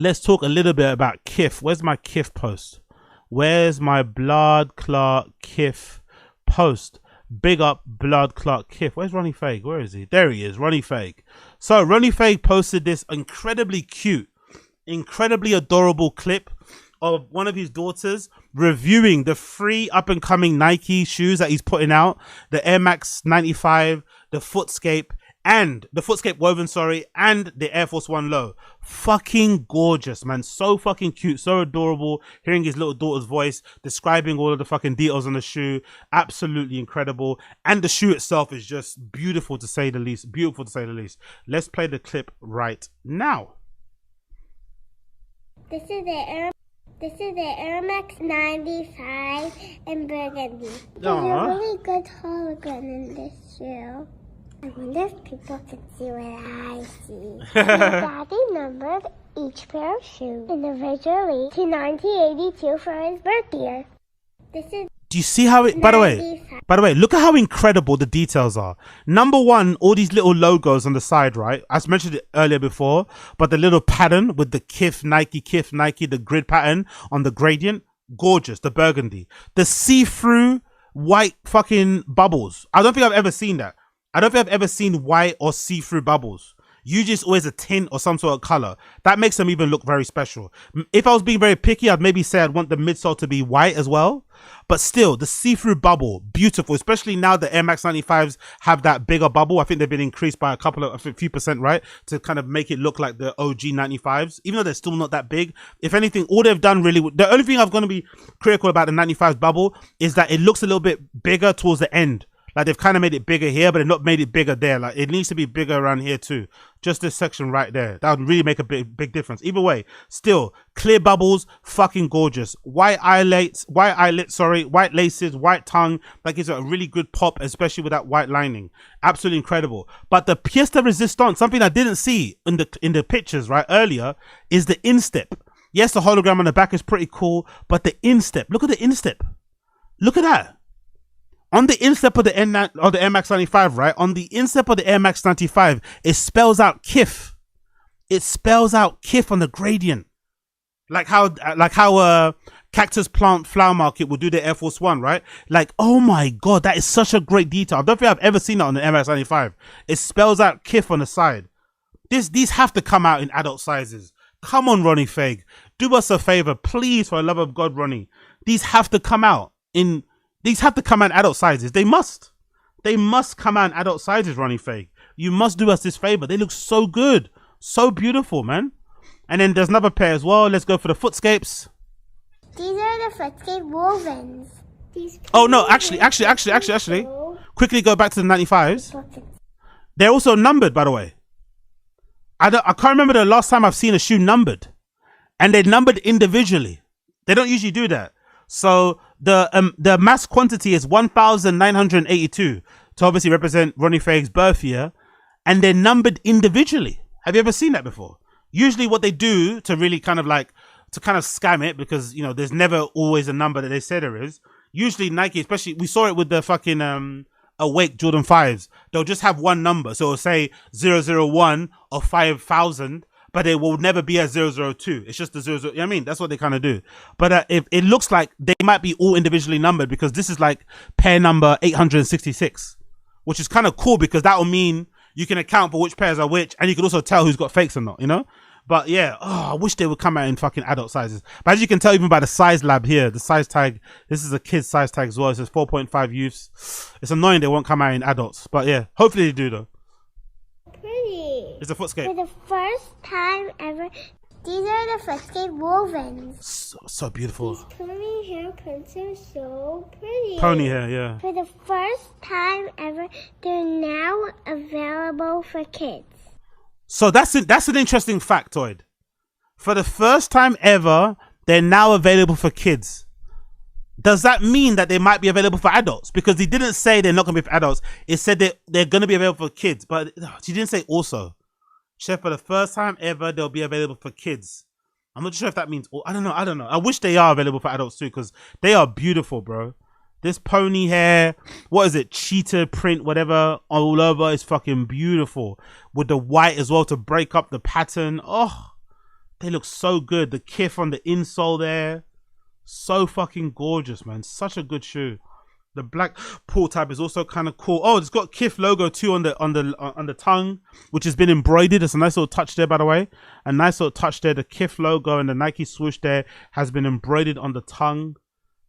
let's talk a little bit about Kith. Where's my Kith post? Where's my Blood Clot Kith post? Big up Blood Clot Kith. Where's Ronnie Fieg? Where is he? There he is, Ronnie Fieg. So Ronnie Fieg posted this incredibly cute, incredibly adorable clip of one of his daughters reviewing the 3 up-and-coming Nike shoes that he's putting out. The Air Max 95, the Footscape, and the Footscape Woven, sorry, and the Air Force One Low. Fucking gorgeous, man. So fucking cute, so adorable. Hearing his little daughter's voice describing all of the fucking details on the shoe, absolutely incredible. And the shoe itself is just beautiful to say the least. Beautiful to say the least. Let's play the clip right now. This is the Air Max 95 in burgundy. There's a really good hologram in this shoe. I wonder if people can see what I see. My daddy numbered each pair of shoes individually to 1982 for his birth year. This is. Do you see how it, by the way, look at how incredible the details are. Number one, all these little logos on the side, right? I mentioned it earlier before, but the little pattern with the Kith, Nike, the grid pattern on the gradient, gorgeous, the burgundy. The see-through white fucking bubbles. I don't think I've ever seen that. I don't think I've ever seen white or see-through bubbles. Usually it's always a tint or some sort of color. That makes them even look very special. If I was being very picky, I'd maybe say I'd want the midsole to be white as well. But still, the see-through bubble, beautiful. Especially now the Air Max 95s have that bigger bubble. I think they've been increased by a few percent, right? To kind of make it look like the OG 95s. Even though they're still not that big. If anything, all they've done really... The only thing I'm going to be critical about the 95s bubble is that it looks a little bit bigger towards the end. Like they've kind of made it bigger here, but they've not made it bigger there. Like it needs to be bigger around here too. Just this section right there. That would really make a big difference. Either way, still clear bubbles, fucking gorgeous. White eyelets, white laces, white tongue. That gives it a really good pop, especially with that white lining. Absolutely incredible. But the pièce de résistance, something I didn't see in the pictures right earlier, is the instep. Yes, the hologram on the back is pretty cool, but the instep. Look at the instep. Look at that. On the instep of the Air Max 95, right? On the instep of the Air Max 95, it spells out Kith. It spells out Kith on the gradient. Like how Cactus Plant Flower Market will do the Air Force One, right? Like, oh my God, that is such a great detail. I don't think I've ever seen that on the Air Max 95. It spells out Kith on the side. These have to come out in adult sizes. Come on, Ronnie Fieg. Do us a favor, please, for the love of God, Ronnie. These have to come out in... These have to come out in adult sizes. They must. They must come out in adult sizes, Ronnie Fieg. You must do us this favor. They look so good. So beautiful, man. And then there's another pair as well. Let's go for the Footscapes. These are the Footscape Wovens. Oh, no. Actually. Quickly go back to the 95s. They're also numbered, by the way. I can't remember the last time I've seen a shoe numbered. And they're numbered individually. They don't usually do that. So the mass quantity is 1,982 to obviously represent Ronnie Fieg's birth year, and they're numbered individually. Have you ever seen that before? Usually what they do to really kind of scam it, because you know there's never always a number that they say there is. Usually Nike, especially we saw it with the fucking Awake Jordan 5s. They'll just have one number, so it'll say 001 or 5,000. But it will never be a 002. It's just the 00. You know what I mean? That's what they kind of do. But if it looks like they might be all individually numbered, because this is like pair number 866, which is kind of cool because that will mean you can account for which pairs are which, and you can also tell who's got fakes or not, you know? But yeah, I wish they would come out in fucking adult sizes. But as you can tell, even by the size lab here, the size tag, this is a kid's size tag as well. It says 4.5 youths. It's annoying they won't come out in adults. But yeah, hopefully they do though. Pretty. It's a Footscape. For the first time ever, these are the Footscape Wovens. So beautiful. These pony hair prints are so pretty. Pony hair, yeah. For the first time ever, they're now available for kids. So that's an interesting factoid. For the first time ever, they're now available for kids. Does that mean that they might be available for adults? Because he didn't say they're not going to be for adults. It said that they're going to be available for kids. But she didn't say also. She said for the first time ever, they'll be available for kids. I'm not sure if that means... I don't know. I wish they are available for adults too, because they are beautiful, bro. This pony hair, what is it? Cheetah print, whatever, all over is fucking beautiful. With the white as well to break up the pattern. Oh, They look so good. The Kith on the insole there, so fucking gorgeous, man. Such a good shoe. The black pull tab is also kind of cool. Oh, it's got Kith logo too on the tongue, which has been embroidered. It's a nice little touch there, by the way. A nice little touch there. The Kith logo and the Nike swoosh there has been embroidered on the tongue.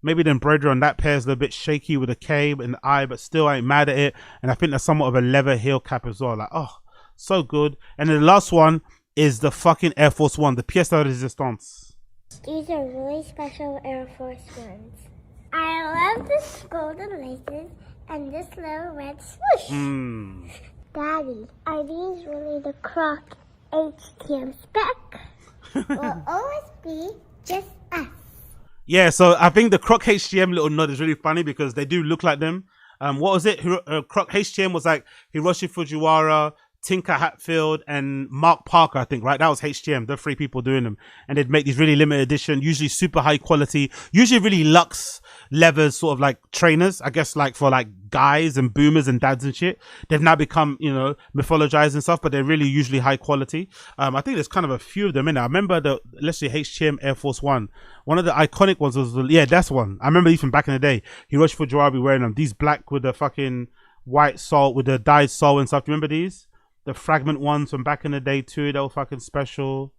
Maybe the embroidery on that pair is a little bit shaky with a K and the I, but still I ain't mad at it. And I think that's somewhat of a leather heel cap as well. Like, oh, so good. And then the last one is the fucking Air Force One, the pièce de résistance. These are really special Air Force Ones. I love this golden laces and this little red swoosh. Daddy, are these really the Croc HTM spec? Will always be just us. Yeah, so I think the Croc HTM little nod is really funny because they do look like them. What was it? Croc HTM was like Hiroshi Fujiwara, Tinker Hatfield, and Mark Parker, I think, right? That was HTM, the three people doing them. And they'd make these really limited edition, usually super high quality, usually really luxe leathers, sort of like trainers, I guess, like for like guys and boomers and dads and shit. They've now become, you know, mythologized and stuff, but they're really usually high quality. I think there's kind of a few of them in there. I remember let's say HTM Air Force One. One of the iconic ones was, yeah, that's one. I remember these from back in the day. Hiroshi Fujiwara be wearing them. These black with the fucking white sole, with the dyed sole and stuff. Do you remember these? The fragment ones from back in the day too, they were fucking special.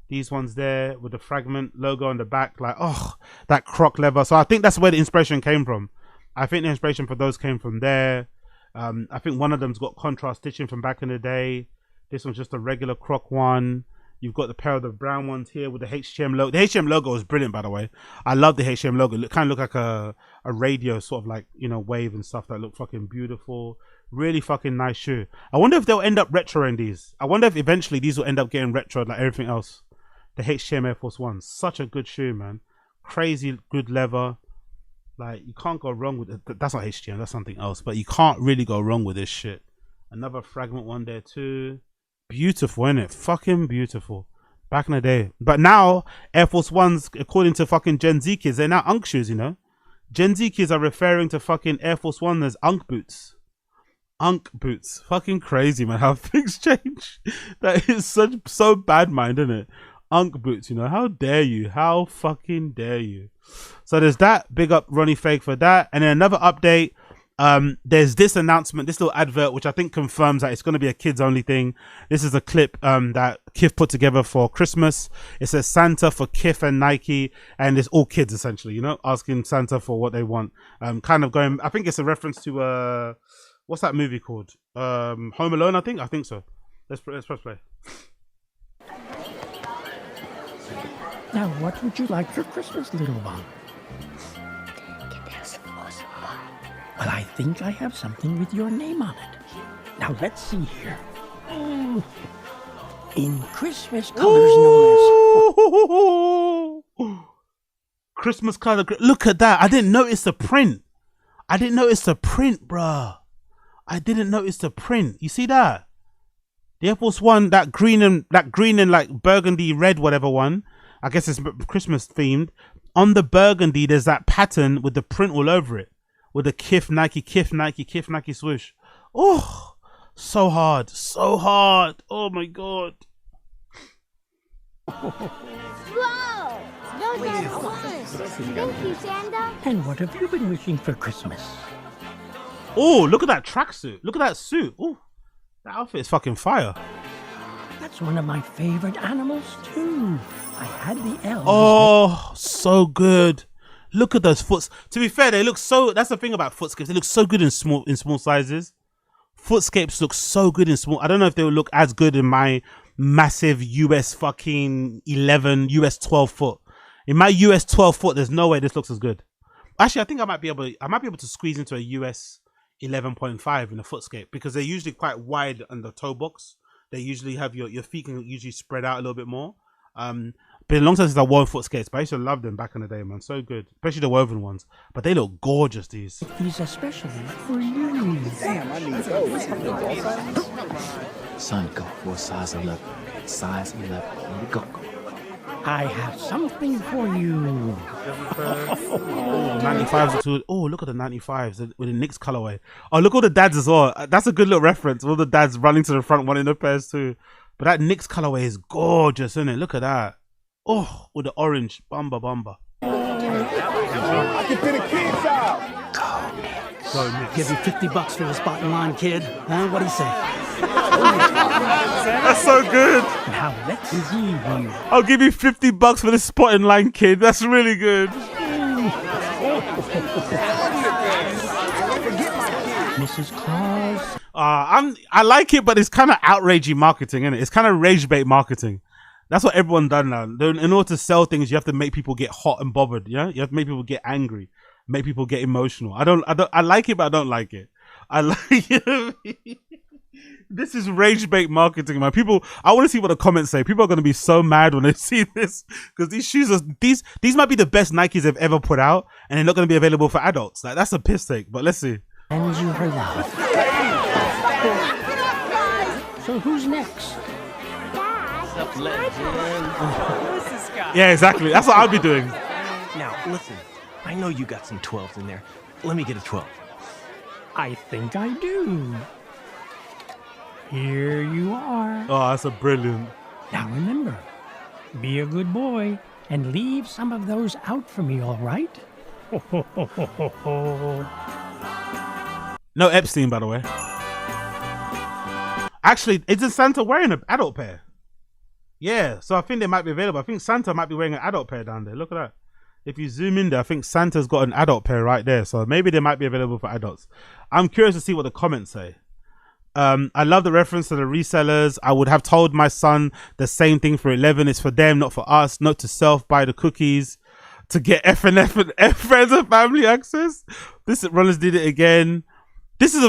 These ones there with the fragment logo on the back, like, oh, that Croc leather. So I think that's where the inspiration came from. I think the inspiration for those came from there. I think one of them's got contrast stitching from back in the day. This one's just a regular Croc one. You've got the pair of the brown ones here with the HTM logo. The HTM logo is brilliant, by the way. I love the HTM logo. It kind of look like a radio sort of like, you know, wave and stuff that look fucking beautiful. Really fucking nice shoe. I wonder if they'll end up retroing these. I wonder if eventually these will end up getting retroed like everything else. The HTM Air Force One. Such a good shoe, man. Crazy good leather. Like, you can't go wrong with it. That's not HTM, that's something else. But you can't really go wrong with this shit. Another fragment one there too. Beautiful, isn't it? Fucking beautiful. Back in the day. But now, Air Force Ones, according to fucking Gen Z kids, they're now Unk shoes, you know? Gen Z kids are referring to fucking Air Force One as Unk boots. Unk boots. Fucking crazy, man, how things change. That is so bad mind, isn't it? Unk boots, you know? How dare you? How fucking dare you? So there's that. Big up Ronnie Fieg for that. And then another update. There's this announcement, this little advert, which I think confirms that it's going to be a kids only thing. This is a clip that Kith put together for Christmas. It says Santa for Kith and Nike, and it's all kids essentially, you know, asking Santa for what they want. Kind of going, I think it's a reference to what's that movie called? Home Alone, I think so. Let's press play. Now, what would you like for Christmas, little one? Well, I think I have something with your name on it. Now, let's see here. In Christmas colors, no less. Christmas color. Look at that. I didn't notice the print. Bruh. I didn't notice the print. You see that? The Air Force One, that green and like burgundy red, whatever one. I guess it's Christmas themed. On the burgundy, there's that pattern with the print all over it. With the Kith Nike swoosh. Oh, so hard. Oh my god. Whoa! Those are fun. Thank you, Santa. And what have you been wishing for Christmas? Oh, look at that tracksuit. Look at that suit. Oh, that outfit is fucking fire. That's one of my favorite animals too. I had the elves. Oh, so good. Look at those foots. To be fair, they look so. That's the thing about footscapes. They look so good in small sizes. Footscapes look so good in small. I don't know if they will look as good in my massive US fucking 11, US 12 foot. In my US 12 foot, there's no way this looks as good. Actually, I think I might be able to squeeze into a US 11.5 in a footscape because they're usually quite wide on the toe box. They usually have your feet can usually spread out a little bit more. Been a long time since I wore footscapes, but I used to love them back in the day, man. So good, especially the woven ones. But they look gorgeous. These especially for you. Damn, I need those. Son, go for a size 11. Size 11. Here we go. I have something for you. Oh, 95s are too. Oh, look at the 95s with the Knicks colorway. Oh, look all the dads as well. That's a good little reference. All the dads running to the front, wanting the pairs too. But that Knicks colorway is gorgeous, isn't it? Look at that. Oh, with the orange. Bumba bumba. I can fit a kid's out. Go Knicks. Give you $50 for the spot in line, kid. Huh? What do you say? That's so good. Now let's see. I'll give you $50 for the spot in line, kid. That's really good. Mrs. Claus. I like it, but it's kind of outragey marketing, isn't it? It's kind of rage bait marketing. That's what everyone done now. In order to sell things, you have to make people get hot and bothered. Yeah, you have to make people get angry, make people get emotional. I like it, but I don't like it. I like it. This is rage bait marketing, man. People, I want to see what the comments say. People are going to be so mad when they see this because these shoes are these might be the best Nikes they've ever put out, and they're not going to be available for adults. Like, that's a piss take. But let's see. And you heard that. So who's next? Yeah, exactly. That's what I'll be doing. Now, listen. I know you got some 12s in there. Let me get a 12. I think I do. Here you are. Oh, that's a brilliant. Now remember, be a good boy and leave some of those out for me, all right? No Epstein, by the way. Actually, isn't Santa wearing an adult pair? Yeah, so I think they might be available. I think Santa might be wearing an adult pair down there. Look at that. If you zoom in there, I think Santa's got an adult pair right there. So maybe they might be available for adults. I'm curious to see what the comments say. I love the reference to the resellers. I would have told my son the same thing for 11. It's for them, not for us. Note to self, buy the cookies to get F and friends and family access. This runners did it again. This is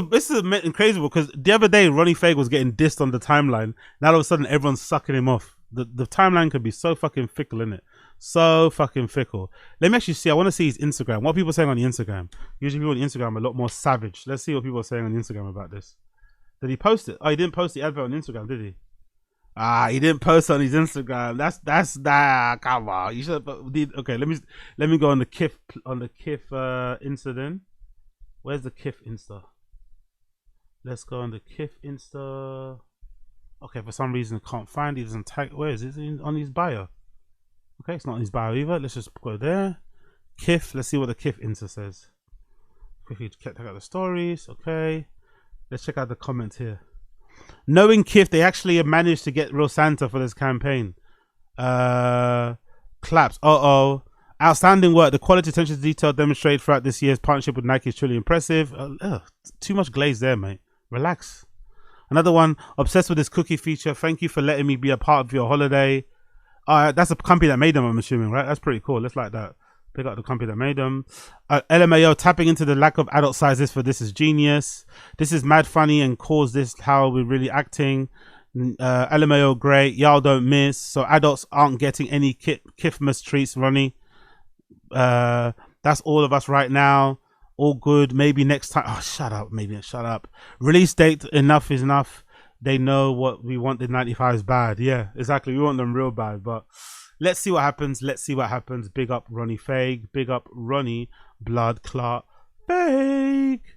crazy because the other day Ronnie Fieg was getting dissed on the timeline. Now all of a sudden everyone's sucking him off. The timeline can be so fucking fickle, innit? So fucking fickle. Let me actually see. I want to see his Instagram. What are people saying on the Instagram? Usually people on Instagram are a lot more savage. Let's see what people are saying on Instagram about this. Did he post it? Oh, he didn't post the advert on Instagram, did he? He didn't post on his Instagram. That's that. Come on, you should. Okay, let me go on the Kith incident. Where's the Kith Insta? Let's go on the Kith Insta. Okay, for some reason I can't find it. He doesn't tag. Where is it? On his bio? Okay, it's not on his bio either. Let's just go there. Kith. Let's see what the Kith Insta says. Quickly check out the stories. Okay. Let's check out the comments here. Knowing Kith, they actually managed to get real Santa for this campaign. Claps. Outstanding work. The quality, attention to detail demonstrated throughout this year's partnership with Nike is truly impressive. Too much glaze there, mate. Relax. Another one. Obsessed with this cookie feature. Thank you for letting me be a part of your holiday. That's a company that made them, I'm assuming, right? That's pretty cool. Let's like that. Pick up the company that made them. LMAO, tapping into the lack of adult sizes for this is genius. This is mad funny and calls this how we're really acting. LMAO, great. Y'all don't miss. So adults aren't getting any Kithmas treats, Ronnie. That's all of us right now. All good. Maybe next time. Oh, shut up. Maybe shut up. Release date. Enough is enough. They know what we want. The 95 is bad. Yeah, exactly. We want them real bad, but let's see what happens. Let's see what happens. Big up Ronnie Fieg. Big up Ronnie Blood Clot Fieg.